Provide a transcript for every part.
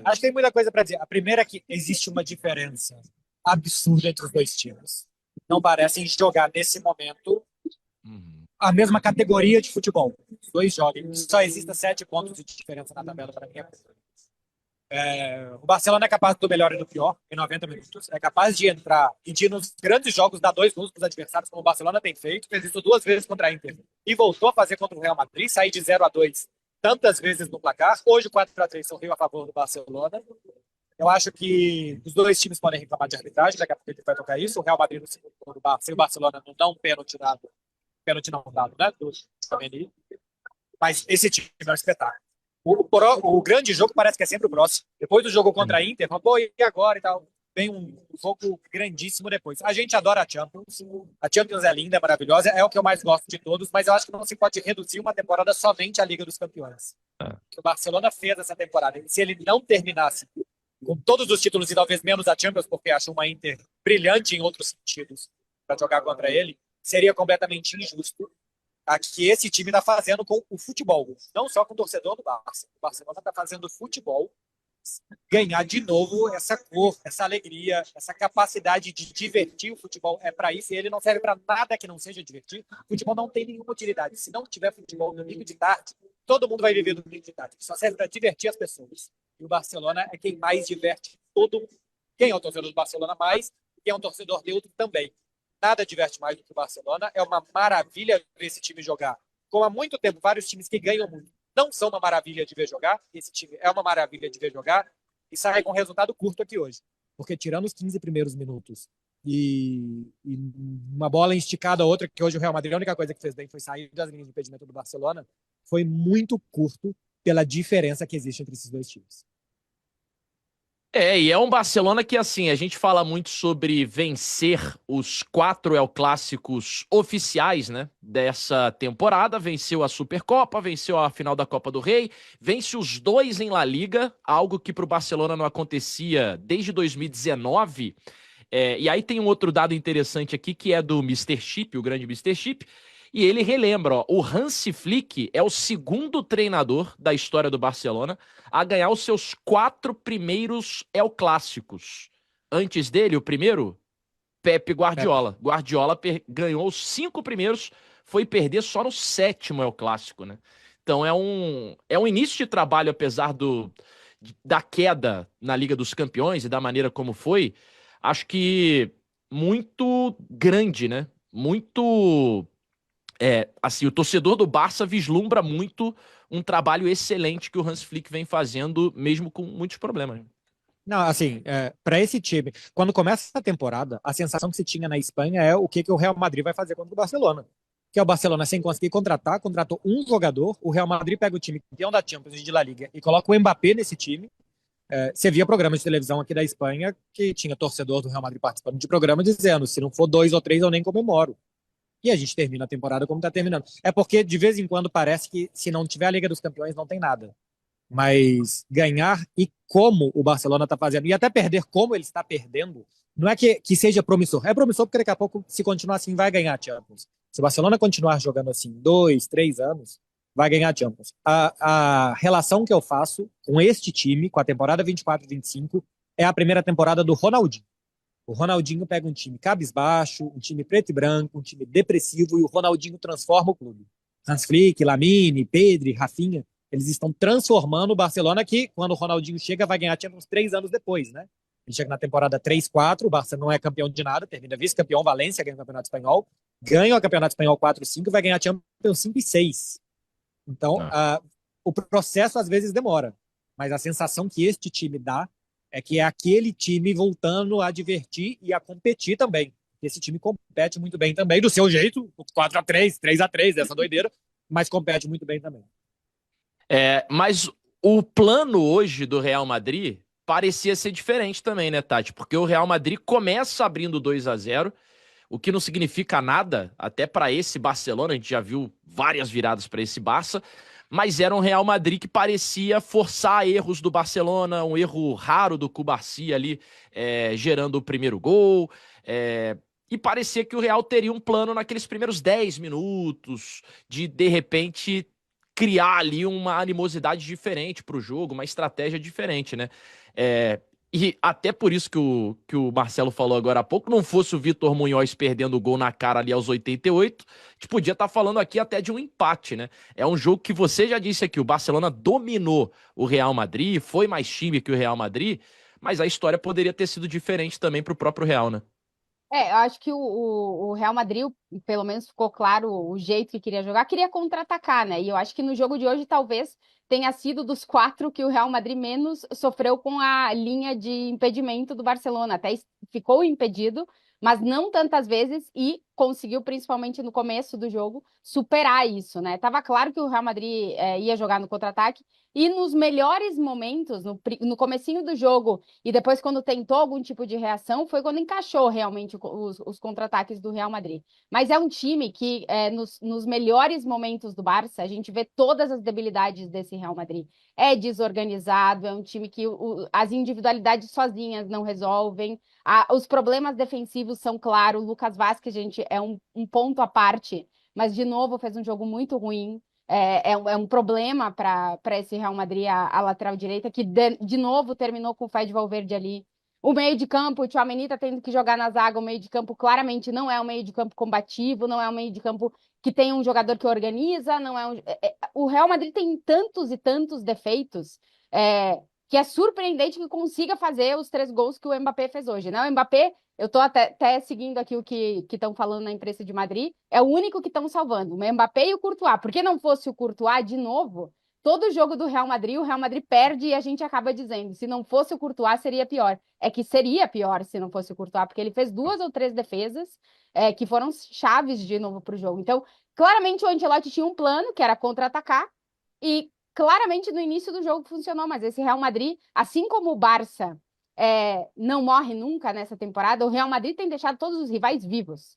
Acho que tem muita coisa para dizer. A primeira é que existe uma diferença absurda entre os dois times. Não parecem jogar nesse momento Uhum. a mesma categoria de futebol. Os dois jogam. Só existem 7 pontos de diferença na tabela para mim. O Barcelona é capaz do melhor e do pior em 90 minutos. É capaz de entrar e de, nos grandes jogos, dar 2 gols para os adversários, como o Barcelona tem feito. Fez isso 2 vezes contra a Inter. E voltou a fazer contra o Real Madrid, sair de 0-2 tantas vezes no placar. Hoje, o 4-3 sorriu a favor do Barcelona. Eu acho que os dois times podem reclamar de arbitragem, daqui a pouco ele vai tocar isso. O Real Madrid no segundo turno, sem o Barcelona não dá um pênalti não dado, né? Do Tchouaméni. Mas esse time é um espetáculo. O grande jogo parece que é sempre o próximo. Depois do jogo contra a Inter, pô, e agora e tal? Vem um jogo grandíssimo depois. A gente adora a Champions. A Champions é linda, é maravilhosa, é o que eu mais gosto de todos, mas eu acho que não se pode reduzir uma temporada somente à Liga dos Campeões. O Barcelona fez essa temporada. E se ele não terminasse com todos os títulos e talvez menos a Champions, porque acho uma Inter brilhante em outros sentidos para jogar contra ele, seria completamente injusto a que esse time está fazendo com o futebol, não só com o torcedor do Barça. O Barcelona está fazendo o futebol ganhar de novo essa cor, essa alegria, essa capacidade de divertir o futebol. É para isso, e ele não serve para nada que não seja divertir. O futebol não tem nenhuma utilidade. Se não tiver futebol no domingo de tarde, todo mundo vai viver no domingo de tarde. Só serve para divertir as pessoas. E o Barcelona é quem mais diverte todo mundo. Quem é o torcedor do Barcelona mais, quem é um torcedor neutro também. Nada diverte mais do que o Barcelona. É uma maravilha ver esse time jogar. Como há muito tempo, vários times que ganham muito não são uma maravilha de ver jogar. Esse time é uma maravilha de ver jogar e sai com um resultado curto aqui hoje. Porque tirando os 15 primeiros minutos e uma bola esticada, outra, que hoje o Real Madrid, a única coisa que fez bem foi sair das linhas de impedimento do Barcelona, foi muito curto pela diferença que existe entre esses dois times. E é um Barcelona que, assim, a gente fala muito sobre vencer os 4 El Clássicos oficiais, né, dessa temporada. Venceu a Supercopa, venceu a final da Copa do Rei, vence os 2 em La Liga, algo que para o Barcelona não acontecia desde 2019. E aí tem um outro dado interessante aqui, que é do Mr. Chip, o grande Mr. Chip, e ele relembra, ó, o Hansi Flick é o segundo treinador da história do Barcelona a ganhar os seus 4 primeiros El Clássicos. Antes dele, o primeiro, Pepe Pepe. Guardiola. Guardiola ganhou os 5 primeiros, foi perder só no 7º El Clássico, né? Então é um início de trabalho, apesar da queda na Liga dos Campeões e da maneira como foi, acho que muito grande, né? Muito assim, o torcedor do Barça vislumbra muito um trabalho excelente que o Hans Flick vem fazendo, mesmo com muitos problemas. Não, assim, para esse time, quando começa a temporada, a sensação que se tinha na Espanha é o que o Real Madrid vai fazer contra o Barcelona. Que é o Barcelona sem conseguir contratar, contratou um jogador, o Real Madrid pega o time campeão da Champions e de La Liga e coloca o Mbappé nesse time. Você via programas de televisão aqui da Espanha que tinha torcedor do Real Madrid participando de programa dizendo: se não for 2 ou 3, eu nem comemoro. E a gente termina a temporada como está terminando. É porque de vez em quando parece que se não tiver a Liga dos Campeões não tem nada. Mas ganhar e como o Barcelona está fazendo, e até perder como ele está perdendo, não é que seja promissor. É promissor porque daqui a pouco, se continuar assim, vai ganhar a Champions. Se o Barcelona continuar jogando assim 2, 3 anos, vai ganhar a Champions. A relação que eu faço com este time, com a temporada 24-25, é a primeira temporada do Ronaldinho. O Ronaldinho pega um time cabisbaixo, um time preto e branco, um time depressivo, e o Ronaldinho transforma o clube. Hans Flick, Lamine, Pedri, Rafinha, eles estão transformando o Barcelona, que quando o Ronaldinho chega vai ganhar Champions 3 anos depois, né? Ele chega na temporada 3-4, o Barça não é campeão de nada, termina vice-campeão, Valência ganha o Campeonato Espanhol, ganha o Campeonato Espanhol 4-5 e vai ganhar Champions 5-6. Então, Ah. o processo às vezes demora, mas a sensação que este time dá é que é aquele time voltando a divertir e a competir também. Esse time compete muito bem também, do seu jeito, 4-3, 3-3, essa doideira, mas compete muito bem também. Mas o plano hoje do Real Madrid parecia ser diferente também, né, Tati? Porque o Real Madrid começa abrindo 2-0, o que não significa nada, até para esse Barcelona, a gente já viu várias viradas para esse Barça, mas era um Real Madrid que parecia forçar erros do Barcelona, um erro raro do Cubarsí ali, gerando o primeiro gol, e parecia que o Real teria um plano naqueles primeiros 10 minutos, de repente criar ali uma animosidade diferente para o jogo, uma estratégia diferente, né? E até por isso que o Marcelo falou agora há pouco, não fosse o Vitor Munhoz perdendo o gol na cara ali aos 88, a gente podia estar falando aqui até de um empate, né? É um jogo que você já disse aqui, o Barcelona dominou o Real Madrid, foi mais time que o Real Madrid, mas a história poderia ter sido diferente também para o próprio Real, né? Eu acho que o Real Madrid, pelo menos ficou claro o jeito que queria jogar, queria contra-atacar, né? E eu acho que no jogo de hoje talvez tenha sido dos quatro que o Real Madrid menos sofreu com a linha de impedimento do Barcelona. Até ficou impedido, mas não tantas vezes e conseguiu, principalmente no começo do jogo, superar isso, né? Tava claro que o Real Madrid ia jogar no contra-ataque e nos melhores momentos, no comecinho do jogo e depois quando tentou algum tipo de reação, foi quando encaixou realmente os contra-ataques do Real Madrid. Mas é um time que, nos melhores momentos do Barça, a gente vê todas as debilidades desse Real Madrid. É desorganizado, é um time que as individualidades sozinhas não resolvem, os problemas defensivos são claros, o Lucas Vázquez, gente, é um ponto à parte, mas de novo fez um jogo muito ruim. É um problema para esse Real Madrid, a lateral direita, que de novo terminou com o Fede Valverde ali. O meio de campo, o Tchouaméni tá tendo que jogar na zaga, o meio de campo claramente não é um meio de campo combativo, não é um meio de campo que tem um jogador que organiza, não é o Real Madrid tem tantos e tantos defeitos, que é surpreendente que consiga fazer os 3 gols que o Mbappé fez hoje, né? O Mbappé, eu tô até seguindo aqui o que estão falando na imprensa de Madrid, é o único que estão salvando, o Mbappé e o Courtois. Porque não fosse o Courtois, de novo, todo jogo do Real Madrid, o Real Madrid perde e a gente acaba dizendo, se não fosse o Courtois, seria pior. É que seria pior se não fosse o Courtois, porque ele fez 2 ou 3 defesas que foram chaves de novo para o jogo. Então, claramente o Ancelotti tinha um plano, que era contra-atacar, e claramente no início do jogo funcionou, mas esse Real Madrid, assim como o Barça não morre nunca nessa temporada, o Real Madrid tem deixado todos os rivais vivos.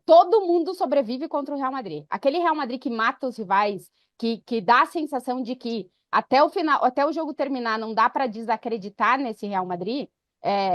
Todo mundo sobrevive contra o Real Madrid. Aquele Real Madrid que mata os rivais, que dá a sensação de que até o final, até o jogo terminar, não dá para desacreditar nesse Real Madrid,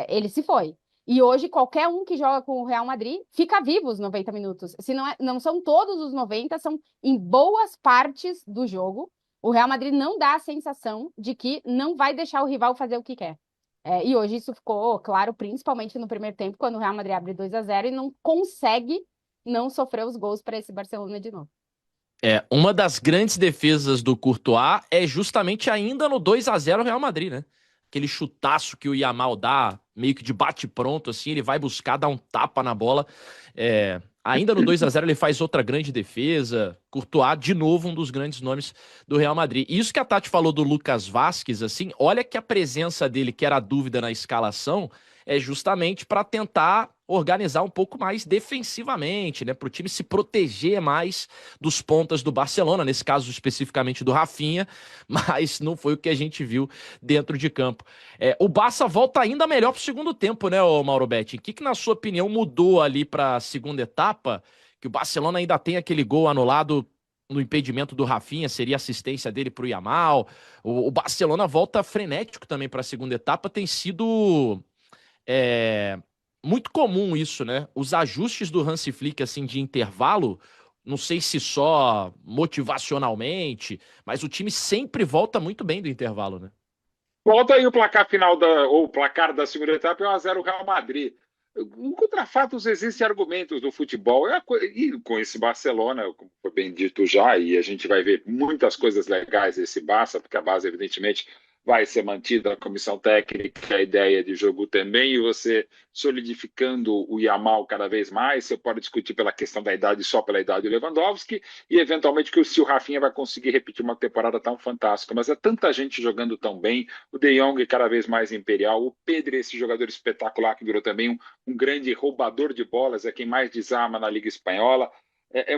ele se foi. E hoje, qualquer um que joga com o Real Madrid fica vivo os 90 minutos. Se não são todos os 90, são em boas partes do jogo. O Real Madrid não dá a sensação de que não vai deixar o rival fazer o que quer. E hoje isso ficou claro, principalmente no primeiro tempo, quando o Real Madrid abre 2-0 e não consegue não sofrer os gols para esse Barcelona de novo. Uma das grandes defesas do Courtois é justamente ainda no 2-0 Real Madrid, né? Aquele chutaço que o Yamal dá, meio que de bate-pronto, assim, ele vai buscar, dar um tapa na bola. Ainda no 2-0 ele faz outra grande defesa. Courtois, de novo, um dos grandes nomes do Real Madrid. E isso que a Tati falou do Lucas Vázquez, assim, olha que a presença dele, que era a dúvida na escalação, é justamente para tentar organizar um pouco mais defensivamente, né? Para o time se proteger mais dos pontas do Barcelona, nesse caso especificamente do Rafinha, mas não foi o que a gente viu dentro de campo. O Barça volta ainda melhor para o segundo tempo, né, Mauro Betti? O que na sua opinião mudou ali para a segunda etapa? Que o Barcelona ainda tem aquele gol anulado no impedimento do Rafinha, seria assistência dele para o Yamal. O Barcelona volta frenético também para a segunda etapa, tem sido muito comum isso, né? Os ajustes do Hansi Flick, assim, de intervalo, não sei se só motivacionalmente, mas o time sempre volta muito bem do intervalo, né? Volta aí o placar final ou o placar da segunda etapa é 1-0 Real Madrid. Contra fatos existem argumentos do futebol e com esse Barcelona, como foi bem dito já, e a gente vai ver muitas coisas legais desse Barça, porque a base evidentemente vai ser mantida, a comissão técnica, a ideia de jogo também, e você solidificando o Yamal cada vez mais, você pode discutir pela questão da idade, só pela idade do Lewandowski, e eventualmente se o Rafinha vai conseguir repetir uma temporada tão fantástica, mas é tanta gente jogando tão bem, o De Jong cada vez mais imperial, o Pedri, esse jogador espetacular que virou também um grande roubador de bolas, é quem mais desarma na Liga Espanhola.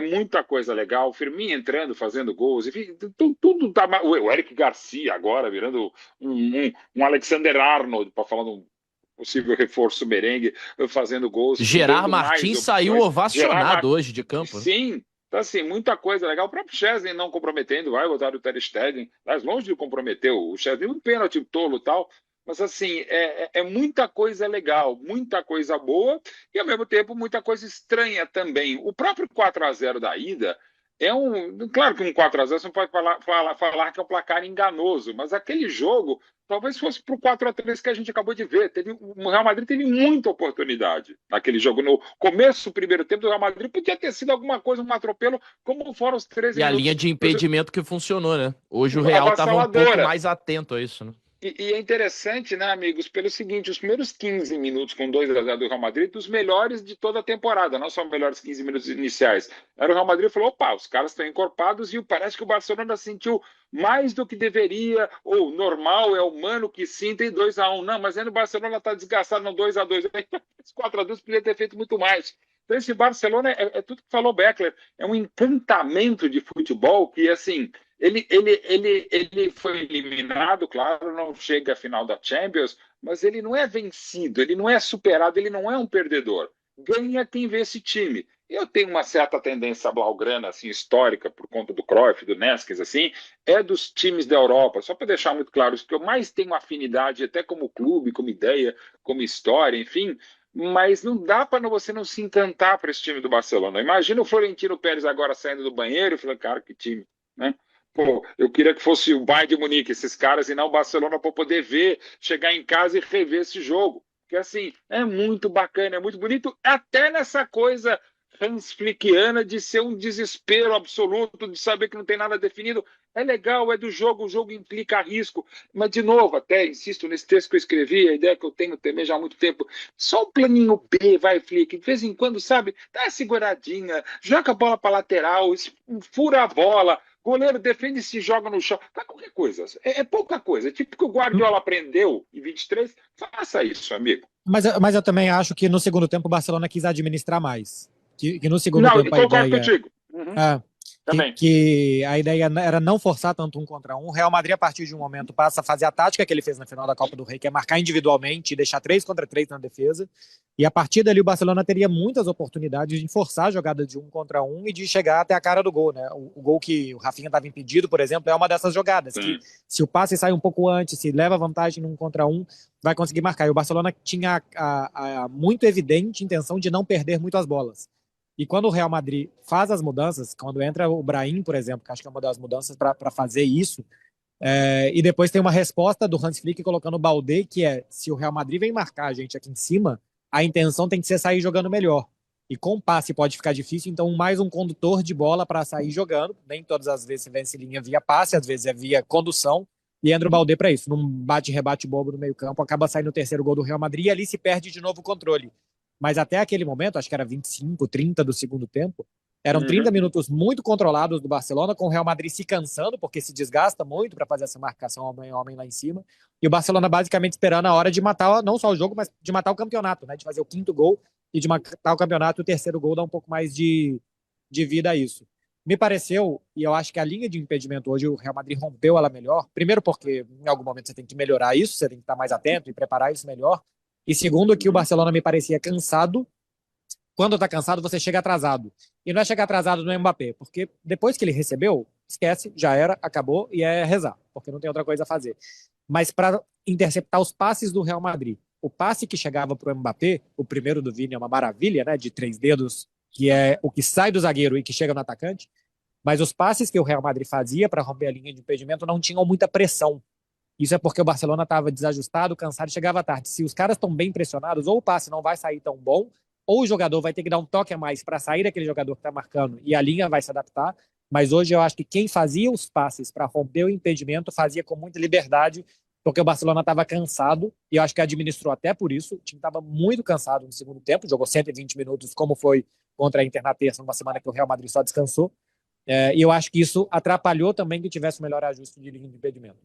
Muita coisa legal. O Firmino entrando, fazendo gols, enfim, tudo tá. O Eric Garcia agora virando um Alexander Arnold, para falar de um possível reforço merengue, fazendo gols. Gerard Martins saiu ovacionado hoje de campo. Sim. Então, assim, muita coisa legal. O próprio Chesney não comprometendo, vai botar o Ter Stegen, mas longe de comprometer o Chesney, um pênalti tolo e tal. Mas, assim, muita coisa legal, muita coisa boa e, ao mesmo tempo, muita coisa estranha também. O próprio 4-0 da ida Claro que um 4-0 você não pode falar que é um placar enganoso, mas aquele jogo talvez fosse para o 4-3 que a gente acabou de ver. O Real Madrid teve muita oportunidade naquele jogo. No começo do primeiro tempo, do Real Madrid podia ter sido alguma coisa, um atropelo, como foram os 13 E a minutos. linha de impedimento que funcionou, né? Hoje o Real estava um pouco Avassaladora. mais atento a isso, né? E é interessante, né, amigos, pelo seguinte, os primeiros 15 minutos com 2-0 do Real Madrid, dos melhores de toda a temporada, não só os melhores 15 minutos iniciais. Era o Real Madrid falou, opa, os caras estão encorpados e parece que o Barcelona sentiu mais do que deveria, ou normal, é humano que sinta, e 2-1. Não, mas ainda o Barcelona está desgastado no 2-2. Esse 4-2 podia ter feito muito mais. Então esse Barcelona é tudo que falou Beckler, é um encantamento de futebol que, assim... Ele foi eliminado, claro, não chega à final da Champions, mas ele não é vencido, ele não é superado, ele não é um perdedor. Ganha quem vê esse time. Eu tenho uma certa tendência blaugrana, assim, histórica, por conta do Cruyff, do Neskens, assim, é dos times da Europa. Só para deixar muito claro, isso que eu mais tenho afinidade, até como clube, como ideia, como história, enfim, mas não dá para você não se encantar para esse time do Barcelona. Imagina o Florentino Pérez agora saindo do banheiro e falando, cara, que time, né? Pô, eu queria que fosse o Bayern de Munique, esses caras, e não o Barcelona, para poder ver, chegar em casa e rever esse jogo. Porque, assim, é muito bacana, é muito bonito, até nessa coisa Hans Flickiana de ser um desespero absoluto, de saber que não tem nada definido. É legal, é do jogo, o jogo implica risco. Mas, de novo, até insisto nesse texto que eu escrevi, a ideia que eu tenho também já há muito tempo, só um planinho B, vai, Flick, de vez em quando, sabe, dá uma seguradinha, joga a bola para lateral, fura a bola, goleiro defende e se joga no chão. Tá qualquer coisa. É pouca coisa. É tipo que o Guardiola aprendeu em 23. Faça isso, amigo. Mas eu também acho que no segundo tempo o Barcelona quis administrar mais. Que no segundo Não, tempo a concordo ideia... contigo. Uhum. Que a ideia era não forçar tanto um contra um. O Real Madrid, a partir de um momento, passa a fazer a tática que ele fez na final da Copa do Rei, que é marcar individualmente e deixar 3 contra 3 na defesa. E a partir dali o Barcelona teria muitas oportunidades de forçar a jogada de 1 contra 1 e de chegar até a cara do gol, né? O gol que o Rafinha estava impedido, por exemplo, é uma dessas jogadas. Que, se o passe sai um pouco antes, se leva vantagem no 1 contra 1, vai conseguir marcar. E o Barcelona tinha a muito evidente intenção de não perder muito as bolas. E quando o Real Madrid faz as mudanças, quando entra o Brahim, por exemplo, que acho que é uma das mudanças para fazer isso, e depois tem uma resposta do Hans Flick colocando o Baldé, que é, se o Real Madrid vem marcar a gente aqui em cima, a intenção tem que ser sair jogando melhor. E com passe pode ficar difícil, então mais um condutor de bola para sair jogando. Nem todas as vezes se vence linha via passe, às vezes é via condução, e entra o Baldé para isso. Num bate-rebate bobo no meio campo, acaba saindo o terceiro gol do Real Madrid e ali se perde de novo o controle. Mas até aquele momento, acho que era 25, 30 do segundo tempo, eram 30 minutos muito controlados do Barcelona, com o Real Madrid se cansando, porque se desgasta muito para fazer essa marcação homem a homem lá em cima, e o Barcelona basicamente esperando a hora de matar não só o jogo, mas de matar o campeonato, né? De fazer o 5º gol e de matar o campeonato, o terceiro gol dá um pouco mais de vida a isso. Me pareceu, e eu acho que a linha de impedimento hoje, o Real Madrid rompeu ela melhor, primeiro porque em algum momento você tem que melhorar isso, você tem que estar mais atento e preparar isso melhor, e segundo, que o Barcelona me parecia cansado. Quando tá cansado, você chega atrasado. E não é chegar atrasado no Mbappé, porque depois que ele recebeu, esquece, já era, acabou, e é rezar, porque não tem outra coisa a fazer. Mas para interceptar os passes do Real Madrid, o passe que chegava pro Mbappé, o primeiro do Vini é uma maravilha, né, de 3 dedos, que é o que sai do zagueiro e que chega no atacante, mas os passes que o Real Madrid fazia para romper a linha de impedimento não tinham muita pressão. Isso é porque o Barcelona estava desajustado, cansado e chegava tarde. Se os caras estão bem pressionados, ou o passe não vai sair tão bom, ou o jogador vai ter que dar um toque a mais para sair daquele jogador que está marcando e a linha vai se adaptar. Mas hoje eu acho que quem fazia os passes para romper o impedimento fazia com muita liberdade, porque o Barcelona estava cansado, e eu acho que administrou até por isso. O time estava muito cansado no segundo tempo, jogou 120 minutos, como foi contra a Inter na terça, numa semana que o Real Madrid só descansou. E eu acho que isso atrapalhou também que tivesse o melhor ajuste de linha de impedimento.